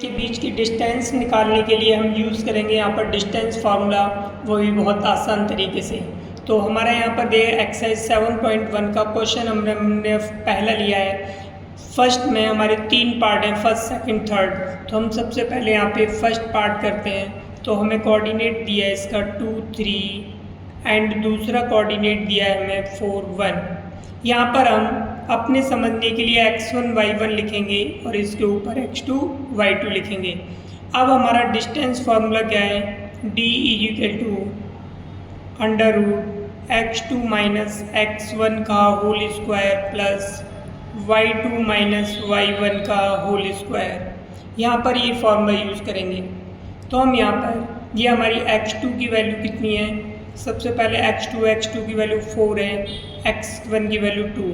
के बीच की डिस्टेंस निकालने के लिए हम यूज़ करेंगे यहाँ पर डिस्टेंस फार्मूला, वो भी बहुत आसान तरीके से। तो हमारा यहाँ पर दे एक्सरसाइज 7.1 का क्वेश्चन हमने पहला लिया है। फर्स्ट में हमारे 3 पार्ट हैं, फर्स्ट सेकंड थर्ड। तो हम सबसे पहले यहाँ पे फर्स्ट पार्ट करते हैं। तो हमें कोऑर्डिनेट दिया है इसका 2 3 एंड दूसरा कोऑर्डिनेट दिया है हमें 4 1। यहाँ पर हम अपने समझने के लिए x1 y1 लिखेंगे और इसके ऊपर x2 y2 लिखेंगे। अब हमारा डिस्टेंस फार्मूला क्या है, d = under root x2 minus x1 का whole square plus y2 minus y1 का होल स्क्वायर। यहाँ पर ये फार्मूला यूज़ करेंगे। तो हम यहाँ पर ये हमारी x2 की वैल्यू कितनी है, सबसे पहले x2 की वैल्यू 4 है, x1 की वैल्यू 2,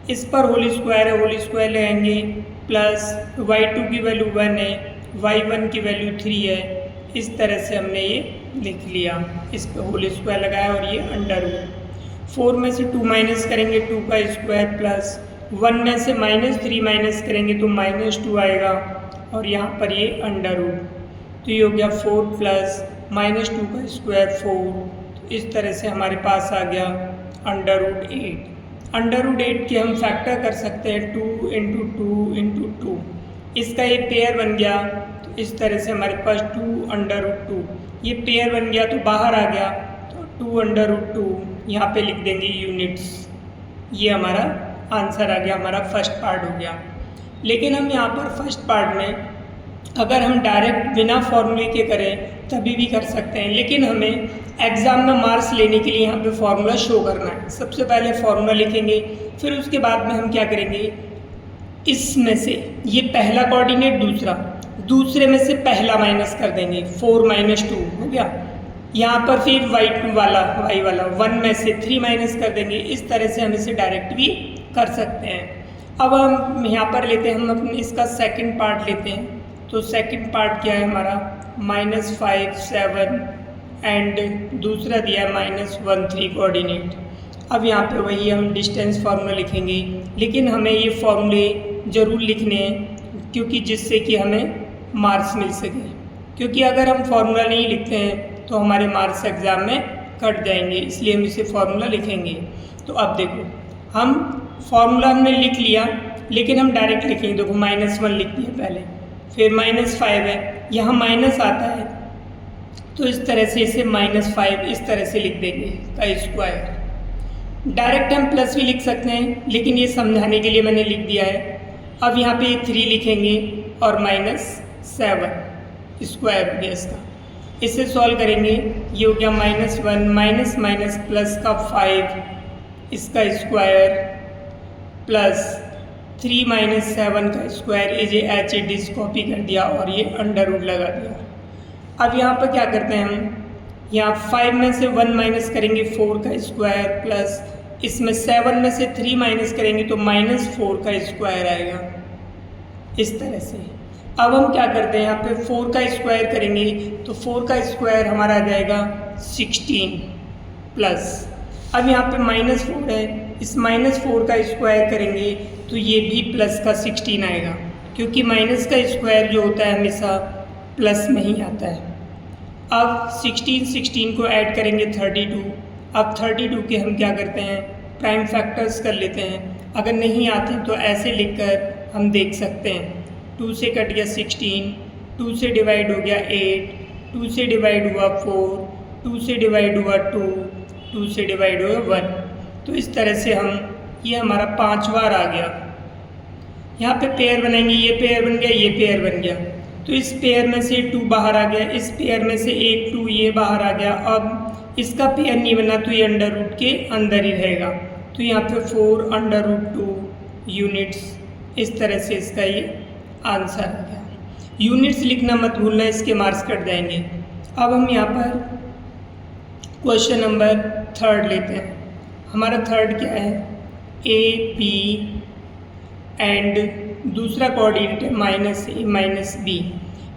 इस पर होल स्क्वायर है, होल स्क्वायर लेंगे प्लस y2 की वैल्यू 1 है, y1 की वैल्यू 3 है। इस तरह से हमने ये लिख लिया, इस पर होल स्क्वायर लगाया और ये अंडर रूट 4 में से 2 माइनस करेंगे 2 का स्क्वायर प्लस 1 में से -3 माइनस करेंगे तो -2 आएगा और यहाँ पर ये अंडर रूट, तो ये हो गया 4 प्लस -2 का स्क्वायर 4। तो इस तरह से हमारे पास आ गया अंडर रूट 8। अंडर रूट 8 के हम फैक्टर कर सकते हैं 2 × 2 × 2, इसका ये पेयर बन गया। तो इस तरह से हमारे पास 2 अंडर रूट 2, ये पेयर बन गया तो बाहर आ गया, तो 2 अंडर रूट 2 यहाँ पे लिख देंगे यूनिट्स। ये हमारा आंसर आ गया, हमारा फर्स्ट पार्ट हो गया। लेकिन हम यहाँ पर फर्स्ट पार्ट में अगर हम डायरेक्ट बिना फॉर्मूले के करें तभी भी कर सकते हैं, लेकिन हमें एग्ज़ाम में मार्क्स लेने के लिए यहाँ पे फॉर्मूला शो करना है। सबसे पहले फॉर्मूला लिखेंगे, फिर उसके बाद में हम क्या करेंगे, इसमें से ये पहला कोऑर्डिनेट दूसरे में से पहला माइनस कर देंगे, 4 - 2 हो गया। यहाँ पर फिर y वाला 1 में से 3 माइनस कर देंगे। इस तरह से हम इसे डायरेक्ट भी कर सकते हैं। अब हम यहाँ पर लेते हैं, हम अपने इसका सेकंड पार्ट लेते हैं। तो सेकंड पार्ट क्या है हमारा, -5 7 एंड दूसरा दिया है -1 3 कोऑर्डिनेट। अब यहाँ पे वही हम डिस्टेंस फार्मूला लिखेंगे, लेकिन हमें ये फार्मूले ज़रूर लिखने हैं क्योंकि जिससे कि हमें मार्क्स मिल सके। क्योंकि अगर हम फार्मूला नहीं लिखते हैं तो हमारे मार्क्स एग्ज़ाम में कट जाएंगे, इसलिए हम इसे फार्मूला लिखेंगे। तो अब देखो, हम फार्मूला हमने लिख लिया, लेकिन हम डायरेक्ट लिखेंगे। देखो -1 लिख दिया पहले, फिर -5 है, यहाँ माइनस आता है तो इस तरह से इसे -5 इस तरह से लिख देंगे का स्क्वायर। डायरेक्ट हम प्लस भी लिख सकते हैं, लेकिन ये समझाने के लिए मैंने लिख दिया है। अब यहाँ पे 3 लिखेंगे और -7 स्क्वायर हो गया इसका। इसे सॉल्व करेंगे, ये हो गया -1 माइनस प्लस का 5 इसका स्क्वायर प्लस 3 - 7 का स्क्वायर, एच कॉपी कर दिया और ये अंडर रूट लगा दिया। अब यहाँ पर क्या करते हैं हम, यहाँ 5 में से 1 माइनस करेंगे 4 का स्क्वायर प्लस इसमें 7 में से 3 माइनस करेंगे तो -4 का स्क्वायर आएगा इस तरह से। अब हम क्या करते हैं, यहाँ पे 4 का स्क्वायर करेंगे तो 4 का स्क्वायर हमारा आ जाएगा 16 प्लस, अब यहाँ पे -4 है, इस -4 का स्क्वायर करेंगे तो ये भी प्लस का 16 आएगा, क्योंकि माइनस का स्क्वायर जो होता है हमेशा प्लस में ही आता है। अब 16 को ऐड करेंगे 32। अब 32 के हम क्या करते हैं, प्राइम फैक्टर्स कर लेते हैं। अगर नहीं आते तो ऐसे लिखकर हम देख सकते हैं। 2 से कट गया 16, 2 से डिवाइड हो गया 8, 2 से डिवाइड हुआ 4, 2 से डिवाइड हुआ 2, 2 से डिवाइड हुआ 1। तो इस तरह से हम, ये हमारा 5 बार आ गया। यहाँ पे पेयर बनाएंगे, ये पेयर बन गया, ये पेयर बन गया, तो इस पेयर में से 2 बाहर आ गया, इस पेयर में से 1 2 ये बाहर आ गया। अब इसका पेयर नहीं बना तो ये अंडर रूट के अंदर ही रहेगा, तो यहाँ पे 4 अंडर रूट 2 यूनिट्स। इस तरह से इसका ये आंसर आ गया। यूनिट्स लिखना मत भूलना, इसके मार्क्स कट जाएंगे। अब हम यहाँ पर क्वेश्चन नंबर 3 लेते हैं। हमारा 3 क्या है, ए पी एंड दूसरा कोऑर्डिनेट है -a -b।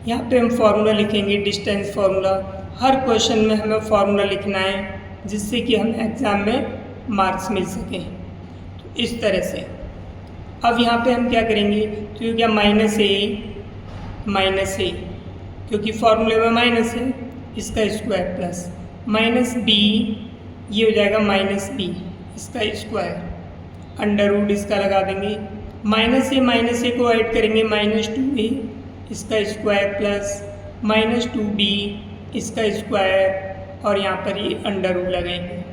यहाँ पे हम फार्मूला लिखेंगे, डिस्टेंस फार्मूला। हर क्वेश्चन में हमें फार्मूला लिखना है जिससे कि हमें एग्ज़ाम में मार्क्स मिल सकें। तो इस तरह से अब यहाँ पे हम क्या करेंगे, तो ये क्या -a माइनस ए, क्योंकि फॉर्मूले में माइनस है, इसका स्क्वायर प्लस माइनस बी, ये हो जाएगा माइनस बी इसका स्क्वायर, अंडर रूट इसका लगा देंगे, माइनस ए को ऐड करेंगे माइनस 2a इसका स्क्वायर प्लस माइनस 2b इसका स्क्वायर, और यहाँ पर ये अंडर रूट लगाएंगे।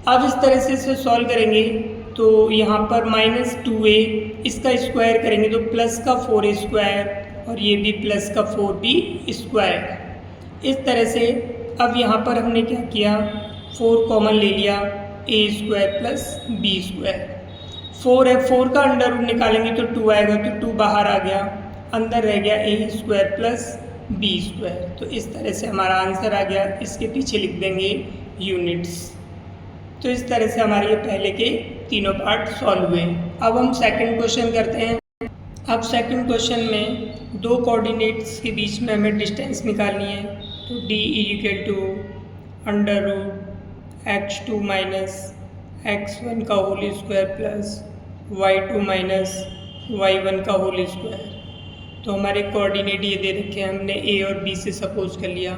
अब इस तरह से इसे सॉल्व करेंगे तो यहाँ पर माइनस 2a इसका स्क्वायर करेंगे तो प्लस का 4a स्क्वायर, और ये भी प्लस का 4b स्क्वायर। इस तरह से अब यहाँ पर हमने क्या किया, 4 कॉमन ले लिया, a square plus b square, 4 है, 4 का अंडर रूट निकालेंगे तो 2 आएगा, तो 2 बाहर आ गया, अंदर रह गया a square plus b square. तो इस तरह से हमारा आंसर आ गया, इसके पीछे लिख देंगे यूनिट्स। तो इस तरह से हमारे ये पहले के तीनों पार्ट सॉल्व हुए। अब हम सेकंड क्वेश्चन करते हैं। अब सेकंड क्वेश्चन में दो कोऑर्डिनेट्स के बीच में हमें डिस्टेंस निकालनी है, तो d equal to under root x2 minus x1 का whole square plus y2 minus y1 का होल स्क्वायर। तो हमारे कोऑर्डिनेट ये दे रखे हैं, हमने a और b से सपोज कर लिया,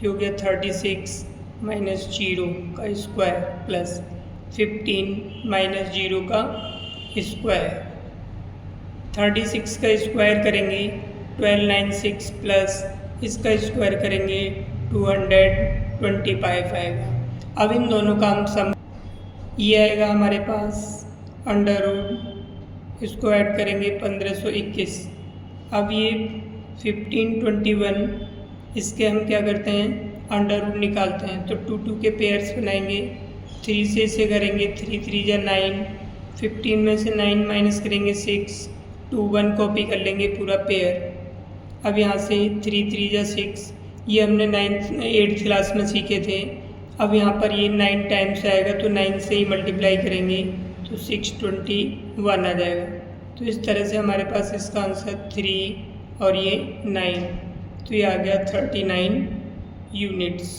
ये हो गया 36 माइनस 0 का स्क्वायर प्लस 15 माइनस 0 का स्क्वायर। 36 का स्क्वायर करेंगे 1296 प्लस इसका स्क्वायर करेंगे 225 आएगा। अब इन दोनों का हम सम, ये आएगा हमारे पास अंडर रूट, इसको ऐड करेंगे 1521। अब ये 1521 इसके हम क्या करते हैं, अंडर रूट निकालते हैं, तो 2 के पेयर्स बनाएंगे, 3 से इसे करेंगे 3 3 या 9, 15 में से 9 माइनस करेंगे 6, 2 1 कॉपी कर लेंगे पूरा पेयर। अब यहाँ से 3 3 या 6, ये हमने 8th क्लास में सीखे थे। अब यहाँ पर ये 9 टाइम्स आएगा, तो 9 से ही मल्टीप्लाई करेंगे तो 621 आ जाएगा। तो इस तरह से हमारे पास इसका आंसर 3 और ये 9, तो ये आ गया 39 यूनिट्स।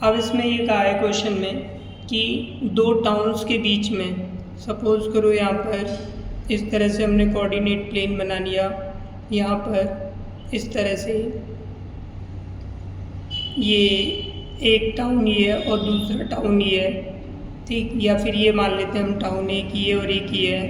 अब इसमें ये कहा है क्वेश्चन में कि दो टाउन्स के बीच में, सपोज करो यहाँ पर इस तरह से हमने कोऑर्डिनेट प्लेन बना लिया, यहाँ पर इस तरह से ये एक टाउन ये है और दूसरा टाउन ये है, ठीक, या फिर ये मान लेते हैं हम टाउन एक ही है और एक ही है,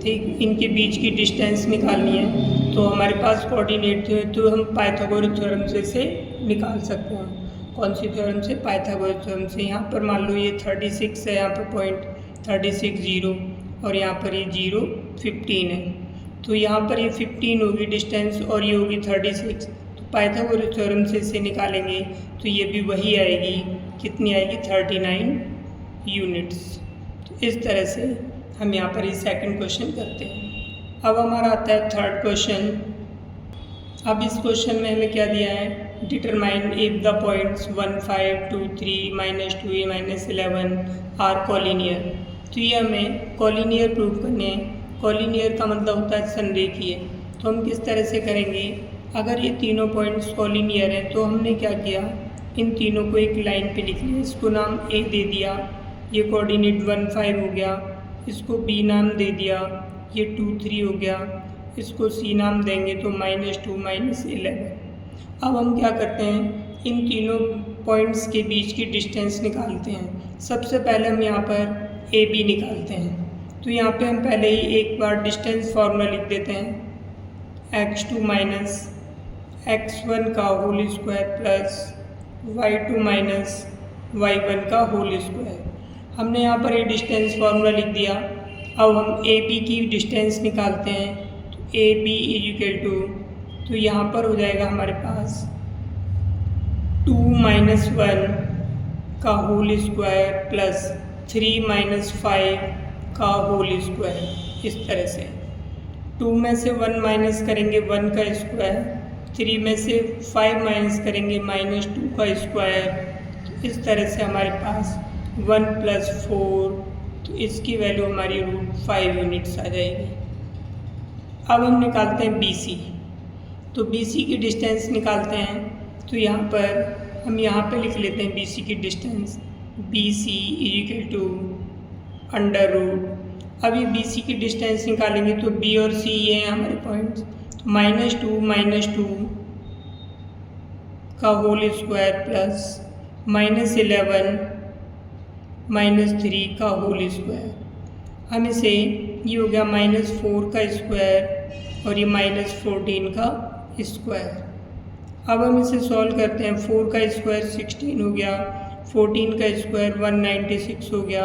ठीक। इनके बीच की डिस्टेंस निकालनी है तो हमारे पास कोऑर्डिनेट थे, तो हम पाइथागोरस थ्योरम से इसे निकाल सकते हैं। कौन सी थ्योरम से, पाइथागोरस थ्योरम से। यहाँ पर मान लो ये 36 है, यहाँ पर पॉइंट 36 0, और यहाँ पर ये 0 15 है, तो यहाँ पर ये 15 होगी डिस्टेंस और ये होगी 36, तो पाइथागोरस थ्योरम से इसे निकालेंगे तो ये भी वही आएगी, कितनी आएगी, 39 यूनिट्स। तो इस तरह से हम यहाँ पर ये सेकंड क्वेश्चन करते हैं। अब हमारा आता है थर्ड क्वेश्चन। अब इस क्वेश्चन में हमें क्या दिया है, determine if the points 1 5 2 3 -2a -11 are collinear. तो ये हमें कॉलिनियर प्रूव करने हैं। कॉलिनियर का मतलब होता है संरेखीय। तो हम किस तरह से करेंगे, अगर ये तीनों पॉइंट्स कॉलिनियर हैं तो हमने क्या किया, इन तीनों को एक लाइन पे लिख लिया, इसको नाम ए दे दिया, ये कोऑर्डिनेट 1 5 हो गया, इसको बी नाम दे दिया, ये 2 3 हो गया, इसको सी नाम देंगे तो -2 -11। अब हम क्या करते हैं, इन तीनों पॉइंट्स के बीच की डिस्टेंस निकालते हैं। सबसे पहले हम यहाँ पर ए बी निकालते हैं। तो यहाँ पे हम पहले ही एक बार डिस्टेंस फार्मूला लिख देते हैं, x2 माइनस x1 का whole square plus y2 minus y1 का होल स्क्वायर। हमने यहाँ पर ये डिस्टेंस फार्मूला लिख दिया। अब हम ए बी की डिस्टेंस निकालते हैं, तो ए बी इक्वल टू, तो यहाँ पर हो जाएगा हमारे पास 2 - 1 का होल स्क्वायर प्लस 3 - 5 का होल स्क्वायर। इस तरह से 2 में से 1 माइनस करेंगे 1 का स्क्वायर, 3 में से 5 माइनस करेंगे -2 का स्क्वायर। तो इस तरह से हमारे पास 1 + 4, तो इसकी वैल्यू हमारी √5 यूनिट्स आ जाएगी। अब हम निकालते हैं BC। तो BC की डिस्टेंस निकालते हैं, तो यहाँ पर हम यहाँ पे लिख लेते हैं BC की distance, BC equal to under root. अब ये BC की डिस्टेंस निकालेंगे तो B और C ये हैं हमारे पॉइंट्स, तो -2 का होल स्क्वायर प्लस -11 -3 का होल स्क्वायर। हम इसे ये हो गया -4 का स्क्वायर और ये -14 का स्क्वायर। अब हम इसे सॉल्व करते हैं। 4 का स्क्वायर 16 हो गया, 14 का स्क्वायर 196 हो गया।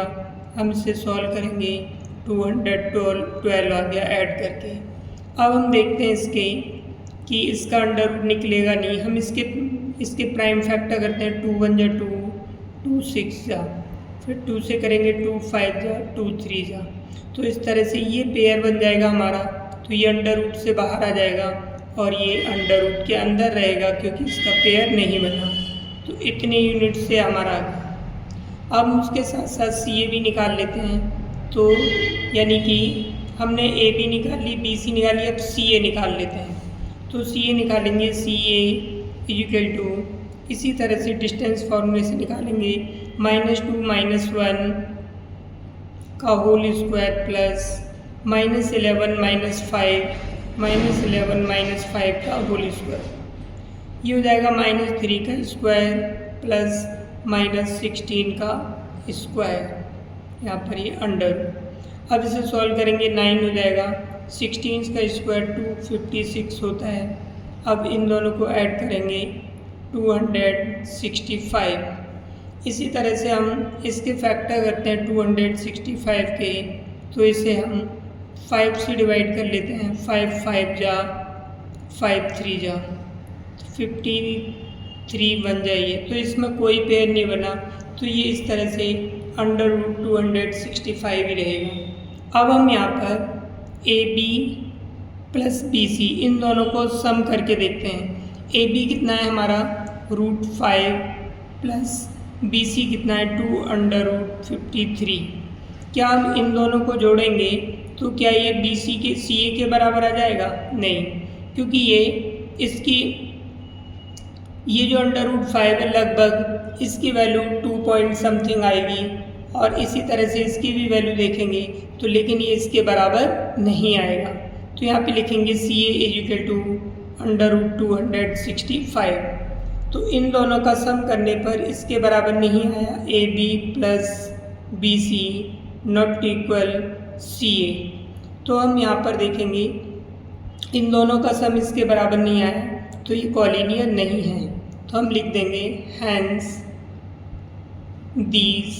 हम इसे सॉल्व करेंगे, 212 आ गया ऐड करके। अब हम देखते हैं इसके कि इसका अंडर रूट निकलेगा नहीं। हम इसके प्राइम फैक्टर करते हैं। 2 1 जा 2, 2 6 जा, फिर 2 से करेंगे 2 5 जा, 2 3 जा। तो इस तरह से ये पेयर बन जाएगा हमारा। तो ये अंडर रूट से बाहर आ जाएगा और ये अंडर रूट के अंदर रहेगा क्योंकि इसका पेयर नहीं बना। तो इतने यूनिट से हमारा आ गया। अब उसके साथ साथ सी ए भी निकाल लेते हैं। तो यानी कि हमने ए बी निकाल ली, बी सी निकाल ली, अब सी ए निकाल लेते हैं। तो सी ए निकालेंगे, सी ए इक्वल टू इसी तरह से डिस्टेंस फॉर्मूले से निकालेंगे, -2 -1 का होल स्क्वायर प्लस -11 -5 का होल स्क्वायर। ये हो जाएगा -3 का स्क्वायर प्लस -16 का स्क्वायर। यहाँ पर ये अंडर। अब इसे सॉल्व करेंगे, 9 हो जाएगा। 16 का स्क्वायर 256 होता है। अब इन दोनों को ऐड करेंगे, 265। इसी तरह से हम इसके फैक्टर करते हैं 265 के। तो इसे हम 5 से डिवाइड कर लेते हैं। 5 5 जा, 5 3 जा, 53 बन जाइए। तो इसमें कोई पेयर नहीं बना, तो ये इस तरह से अंडर रूट 265 ही रहेगा। अब हम यहाँ पर A B plus B C इन दोनों को सम करके देखते हैं। ए बी कितना है हमारा √5 प्लस बी सी कितना है 2√53। क्या हम इन दोनों को जोड़ेंगे तो क्या ये बी सी के सी ए के बराबर आ जाएगा? नहीं, क्योंकि ये जो √5 है लगभग इसकी वैल्यू 2 पॉइंट समथिंग आएगी और इसी तरह से इसकी भी वैल्यू देखेंगे तो लेकिन ये इसके बराबर नहीं आएगा। तो यहाँ पे लिखेंगे सी ए इक्वल टू √265। तो इन दोनों का सम करने पर इसके बराबर नहीं आया। A B plus B C not equal C A. तो हम यहाँ पर देखेंगे इन दोनों का सम इसके बराबर नहीं आया, तो ये कॉलिनियर नहीं है। तो हम लिख देंगे hence these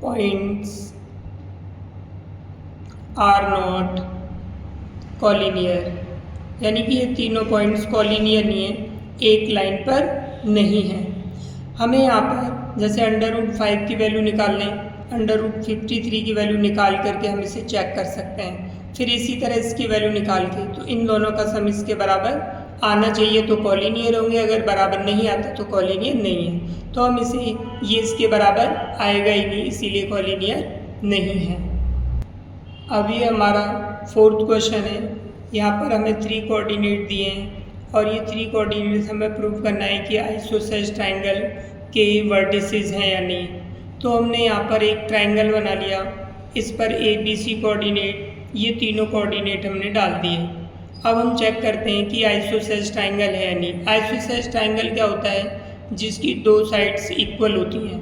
points are not collinear, यानी कि ये तीनों पॉइंट्स कॉलिनियर नहीं है, एक लाइन पर नहीं है। हमें यहाँ पर जैसे √5 की वैल्यू निकाल लें, √53 की वैल्यू निकाल करके हम इसे चेक कर सकते हैं। फिर इसी तरह इसकी वैल्यू निकाल के, तो इन दोनों का सम इसके बराबर आना चाहिए तो कॉलिनियर होंगे, अगर बराबर नहीं आता तो कॉलिनियर नहीं है। तो हम इसे ये इसके बराबर आएगा ही नहीं, इसीलिए कॉलिनियर नहीं है। अभी हमारा 4th क्वेश्चन है। यहाँ पर हमें 3 कोऑर्डिनेट दिए हैं और ये 3 कोऑर्डिनेट हमें प्रूव करना है कि आइसोसेलेस ट्राइंगल के वर्टिसेस हैं या नहीं। तो हमने यहाँ पर एक ट्राइंगल बना लिया, इस पर ए बी सी कोऑर्डिनेट, ये तीनों कोऑर्डिनेट हमने डाल दिए। अब हम चेक करते हैं कि आइसोसेलेस ट्राइंगल है या नहीं। आइसोसेलेस ट्राइंगल क्या होता है? जिसकी 2 साइड्स इक्वल होती हैं।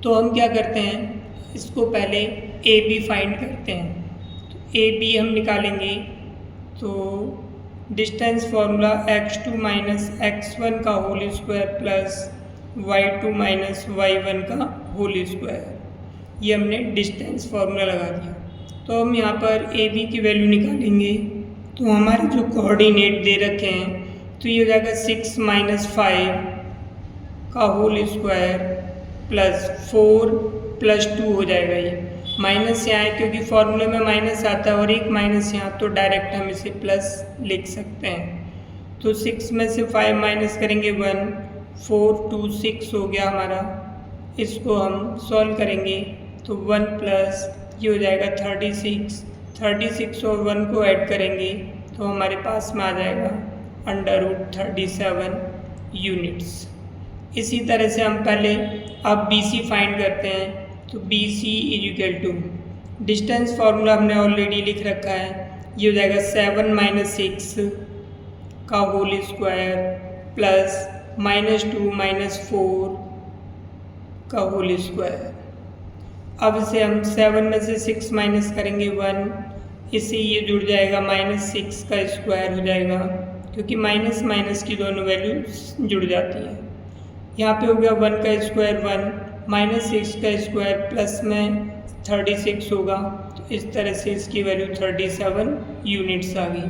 तो हम क्या करते हैं, इसको पहले ए बी फाइंड करते हैं। तो ए बी हम निकालेंगे, तो distance formula x2 minus x1 का whole square plus y2 minus y1 का होल स्क्वायर, ये हमने डिस्टेंस फार्मूला लगा दिया। तो हम यहाँ पर ए बी की वैल्यू निकालेंगे। तो हमारे जो कोऑर्डिनेट दे रखे हैं, तो ये हो जाएगा 6 माइनस 5 का होल स्क्वायर प्लस 4 प्लस 2 हो जाएगा। ये माइनस यहाँ है क्योंकि फॉर्मूले में माइनस आता है और एक माइनस यहाँ, तो डायरेक्ट हम इसे प्लस लिख सकते हैं। तो 6 में से 5 माइनस करेंगे 1, 4 2 6 हो गया हमारा। इसको हम सॉल्व करेंगे तो 1 प्लस ये हो जाएगा 36 और 1 को ऐड करेंगे तो हमारे पास में आ जाएगा √37 यूनिट्स। इसी तरह से हम पहले अब बी सी फाइंड करते हैं। तो B C equal to distance formula हमने ऑलरेडी लिख रखा है, ये हो जाएगा 7 माइनस 6 का होल स्क्वायर प्लस -2 माइनस 4 का होल स्क्वायर। अब इसे हम 7 में से 6 माइनस करेंगे 1, इससे ये जुड़ जाएगा -6 का स्क्वायर हो जाएगा, क्योंकि माइनस माइनस की दोनों वैल्यू जुड़ जाती हैं। यहाँ पे हो गया 1 का स्क्वायर 1, -6 का स्क्वायर प्लस में 36 होगा, तो इस तरह से इसकी वैल्यू 37 यूनिट्स आ गई।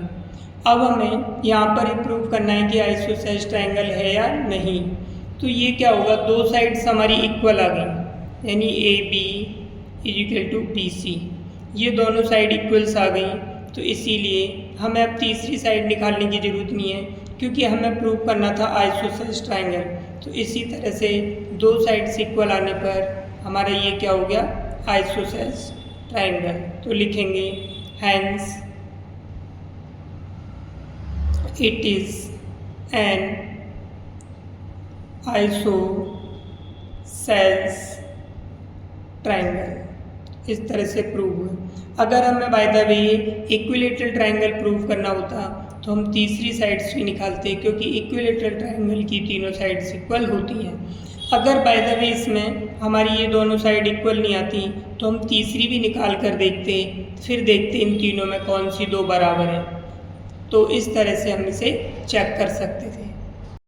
अब हमें यहाँ पर ही प्रूव करना है कि आइसोसेलेस ट्रायंगल है या नहीं। तो ये क्या होगा, दो साइड्स हमारी इक्वल आ गई, यानी AB = BC, ये दोनों साइड इक्वल्स आ गई। तो इसीलिए हमें अब तीसरी साइड निकालने की ज़रूरत नहीं है, क्योंकि हमें प्रूव करना था आइसोसेलेस ट्रायंगल। तो इसी तरह से दो साइड्स इक्वल आने पर हमारा ये क्या हो गया, आइसोसेलेस ट्रायंगल। तो लिखेंगे hence it is an isosceles triangle. इस तरह से प्रूव हुआ। अगर हमें by the way equilateral triangle prove करना होता तो हम तीसरी साइड्स भी निकालते, क्योंकि इक्विलैटरल ट्रायंगल की तीनों साइड्स इक्वल होती हैं। अगर बाय द वे इसमें हमारी ये दोनों साइड इक्वल नहीं आती तो हम तीसरी भी निकाल कर देखते, फिर देखते इन तीनों में कौन सी दो बराबर है। तो इस तरह से हम इसे चेक कर सकते थे।